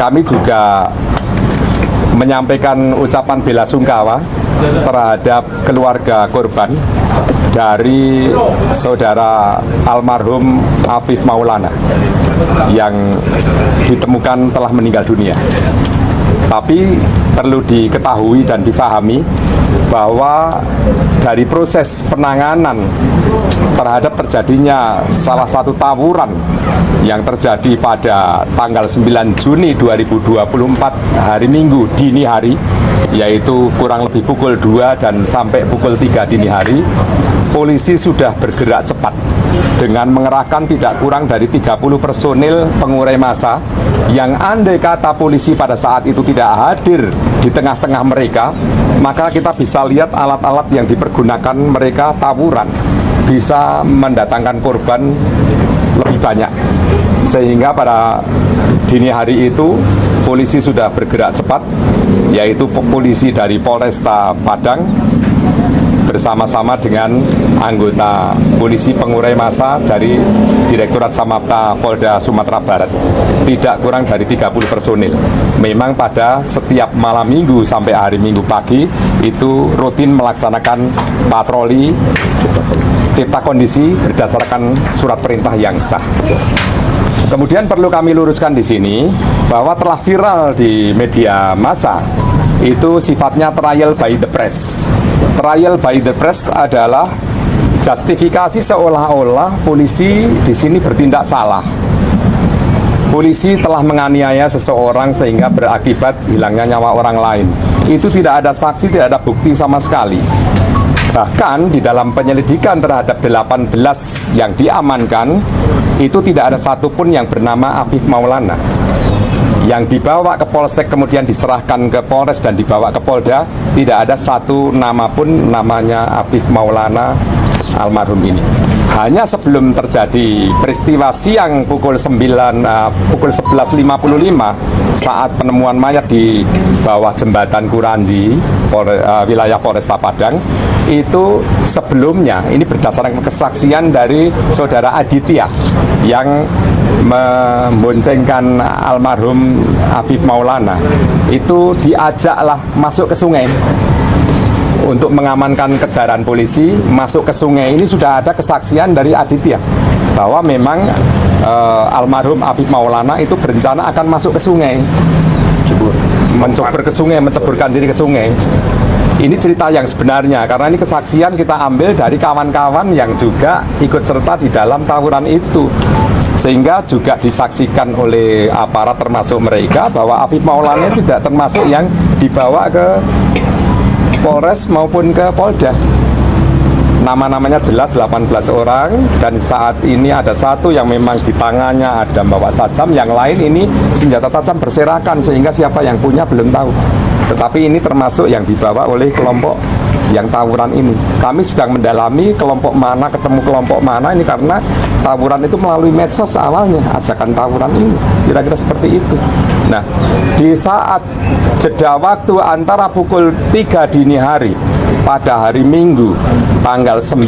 kami juga menyampaikan ucapan bela sungkawa terhadap keluarga korban dari saudara almarhum Afif Maulana yang ditemukan telah meninggal dunia. Tapi perlu diketahui dan difahami bahwa dari proses penanganan terhadap terjadinya salah satu tawuran yang terjadi pada tanggal 9 Juni 2024 hari Minggu dini hari, yaitu kurang lebih pukul 2 dan sampai pukul 3 dini hari, polisi sudah bergerak cepat dengan mengerahkan tidak kurang dari 30 personil pengurai massa yang andai kata polisi pada saat itu tidak hadir di tengah-tengah mereka, maka kita bisa lihat alat-alat yang dipergunakan mereka tawuran bisa mendatangkan korban lebih banyak. Sehingga pada dini hari itu polisi sudah bergerak cepat, yaitu polisi dari Polresta Padang bersama-sama dengan anggota polisi pengurai massa dari Direktorat Samapta Polda Sumatera Barat, tidak kurang dari 30 personil. Memang pada setiap malam minggu sampai hari Minggu pagi itu rutin melaksanakan patroli cipta kondisi berdasarkan surat perintah yang sah. Kemudian perlu kami luruskan di sini bahwa telah viral di media massa itu sifatnya trial by the press. Trial by the press adalah justifikasi seolah-olah polisi di sini bertindak salah. Polisi telah menganiaya seseorang sehingga berakibat hilangnya nyawa orang lain. Itu tidak ada saksi, tidak ada bukti sama sekali. Bahkan di dalam penyelidikan terhadap 18 yang diamankan, itu tidak ada satupun yang bernama Afif Maulana. Yang dibawa ke Polsek kemudian diserahkan ke Polres dan dibawa ke Polda, tidak ada satu nama pun namanya Afif Maulana almarhum ini. Hanya sebelum terjadi peristiwa siang pukul 11.55 saat penemuan mayat di bawah jembatan Kuranji, wilayah Polresta Padang, itu sebelumnya ini berdasarkan kesaksian dari saudara Aditya yang memboncengkan almarhum Afif Maulana, itu diajaklah masuk ke sungai untuk mengamankan kejaran polisi. Masuk ke sungai ini sudah ada kesaksian dari Aditya bahwa memang almarhum Afif Maulana itu berencana akan masuk ke sungai, menceburkan diri ke sungai. Ini cerita yang sebenarnya, karena ini kesaksian kita ambil dari kawan-kawan yang juga ikut serta di dalam tawuran itu, sehingga juga disaksikan oleh aparat termasuk mereka bahwa Afif Maulana tidak termasuk yang dibawa ke Polres maupun ke Polda. Nama-namanya jelas 18 orang, dan saat ini ada satu yang memang di tangannya ada bawa sajam, yang lain ini senjata tajam berserakan sehingga siapa yang punya belum tahu. Tetapi ini termasuk yang dibawa oleh kelompok yang tawuran ini. Kami sedang mendalami kelompok mana, ketemu kelompok mana ini, karena tawuran itu melalui medsos awalnya, ajakan tawuran ini, kira-kira seperti itu. Nah, di saat jeda waktu antara pukul 3 dini hari pada hari Minggu tanggal 9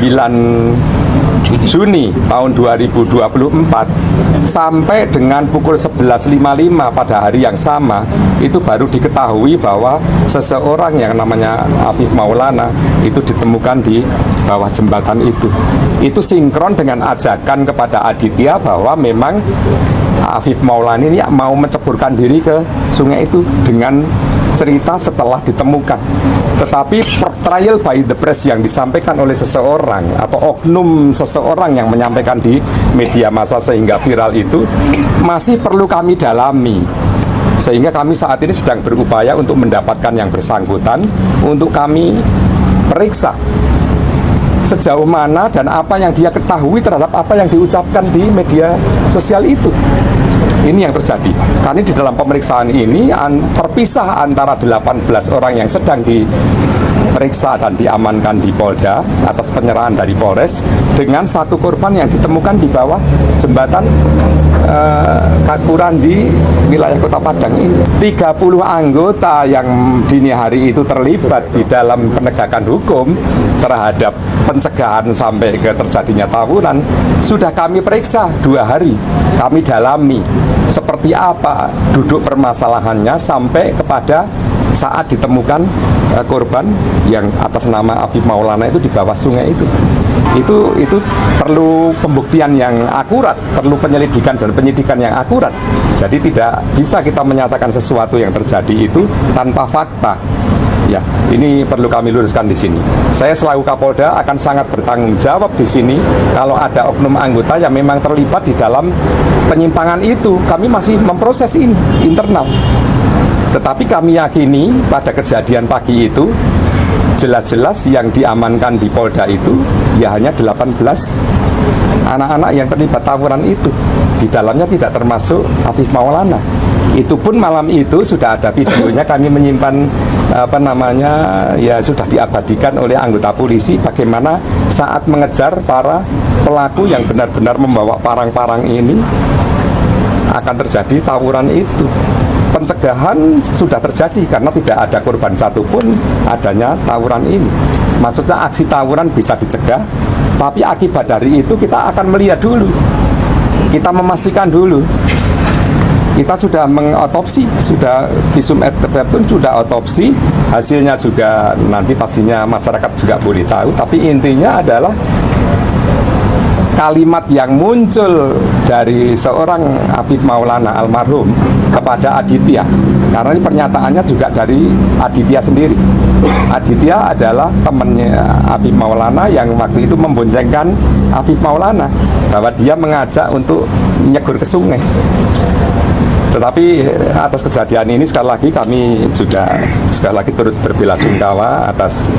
Juni tahun 2024 sampai dengan pukul 11.55 pada hari yang sama, itu baru diketahui bahwa seseorang yang namanya Afif Maulana itu ditemukan di bawah jembatan itu. Itu sinkron dengan ajakan kepada Aditya bahwa memang Afif Maulana ini mau menceburkan diri ke sungai itu dengan cerita setelah ditemukan. Tetapi trial by the press yang disampaikan oleh seseorang atau oknum seseorang yang menyampaikan di media massa sehingga viral itu masih perlu kami dalami. Sehingga kami saat ini sedang berupaya untuk mendapatkan yang bersangkutan untuk kami periksa sejauh mana dan apa yang dia ketahui terhadap apa yang diucapkan di media sosial itu. Ini yang terjadi. Karena di dalam pemeriksaan ini terpisah antara 18 orang yang sedang diperiksa dan diamankan di Polda atas penyerahan dari Polres dengan satu korban yang ditemukan di bawah jembatan Kuranji, wilayah Kota Padang ini. 30 anggota yang dini hari itu terlibat di dalam penegakan hukum terhadap pencegahan sampai ke terjadinya tawuran sudah kami periksa 2 hari. Kami dalami seperti apa duduk permasalahannya sampai kepada saat ditemukan korban yang atas nama Afif Maulana itu di bawah sungai itu. Itu perlu pembuktian yang akurat, perlu penyelidikan dan penyidikan yang akurat. Jadi tidak bisa kita menyatakan sesuatu yang terjadi itu tanpa fakta. Ya, ini perlu kami luruskan di sini. Saya selaku Kapolda akan sangat bertanggung jawab di sini kalau ada oknum anggota yang memang terlibat di dalam penyimpangan itu. Kami masih memproses ini internal. Tetapi kami yakini pada kejadian pagi itu jelas-jelas yang diamankan di Polda itu ya hanya 18 anak-anak yang terlibat tawuran itu. Di dalamnya tidak termasuk Afif Maulana. Itu pun malam itu sudah ada videonya, kami menyimpan ya sudah diabadikan oleh anggota polisi bagaimana saat mengejar para pelaku yang benar-benar membawa parang-parang ini akan terjadi tawuran itu. Pencegahan sudah terjadi karena tidak ada korban satupun adanya tawuran ini. Maksudnya aksi tawuran bisa dicegah, tapi akibat dari itu kita akan melihat dulu. Kita memastikan dulu. Kita sudah mengotopsi, sudah visum et repertum, sudah otopsi, hasilnya juga nanti pastinya masyarakat juga boleh tahu. Tapi intinya adalah kalimat yang muncul dari seorang Afif Maulana almarhum kepada Aditya, karena ini pernyataannya juga dari Aditya sendiri. Aditya adalah temannya Afif Maulana yang waktu itu memboncengkan Afif Maulana bahwa dia mengajak untuk nyegur ke sungai. Tetapi atas kejadian ini sekali lagi kami juga turut berbelasungkawa atas